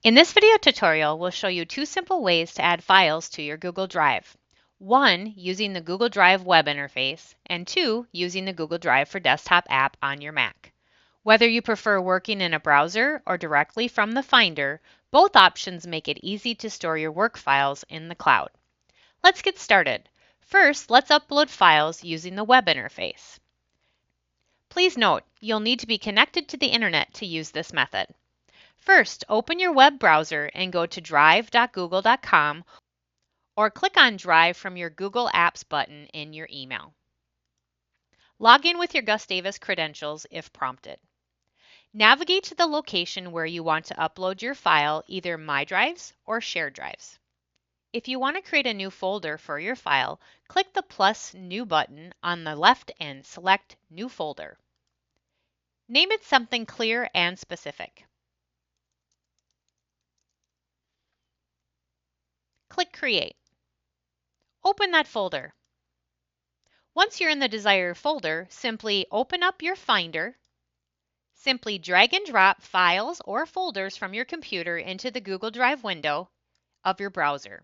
In this video tutorial, we'll show you two simple ways to add files to your Google Drive. One, using the Google Drive web interface, and two, using the Google Drive for Desktop app on your Mac. Whether you prefer working in a browser or directly from the Finder, both options make it easy to store your work files in the cloud. Let's get started. First, let's upload files using the web interface. Please note, you'll need to be connected to the internet to use this method. First, open your web browser and go to drive.google.com or click on Drive from your Google Apps button in your email. Log in with your Gustavus credentials if prompted. Navigate to the location where you want to upload your file, either My Drives or Shared Drives. If you want to create a new folder for your file, click the plus New button on the left and select New Folder. Name it something clear and specific. Click Create. Open that folder. Once you're in the desired folder, simply open up your Finder. Simply drag and drop files or folders from your computer into the Google Drive window of your browser.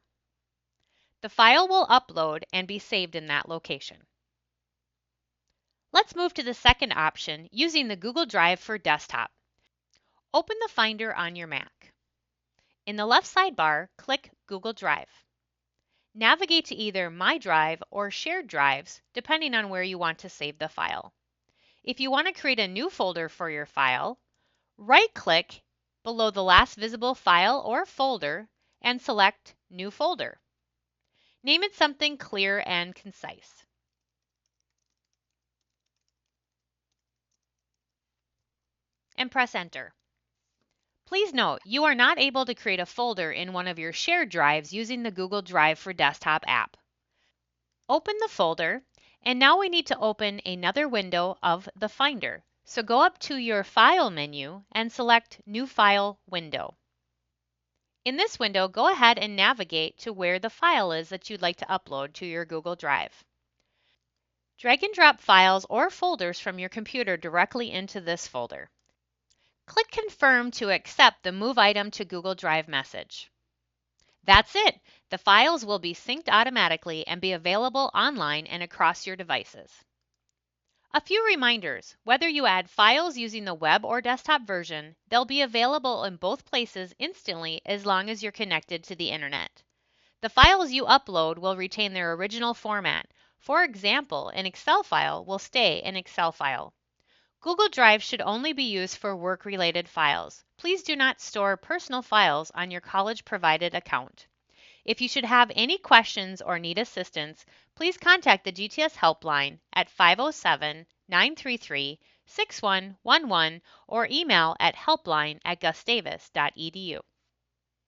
The file will upload and be saved in that location. Let's move to the second option, using the Google Drive for Desktop. Open the Finder on your Mac. In the left sidebar, click Google Drive. Navigate to either My Drive or Shared Drives, depending on where you want to save the file. If you want to create a new folder for your file, right-click below the last visible file or folder and select New Folder. Name it something clear and concise. And press Enter. Please note, you are not able to create a folder in one of your shared drives using the Google Drive for Desktop app. Open the folder, and now we need to open another window of the Finder. So go up to your File menu and select New File Window. In this window, go ahead and navigate to where the file is that you'd like to upload to your Google Drive. Drag and drop files or folders from your computer directly into this folder. Click Confirm to accept the Move Item to Google Drive message. That's it! The files will be synced automatically and be available online and across your devices. A few reminders: whether you add files using the web or desktop version, they'll be available in both places instantly as long as you're connected to the internet. The files you upload will retain their original format. For example, an Excel file will stay an Excel file. Google Drive should only be used for work-related files. Please do not store personal files on your college-provided account. If you should have any questions or need assistance, please contact the GTS helpline at 507-933-6111 or email at helpline@gustavus.edu.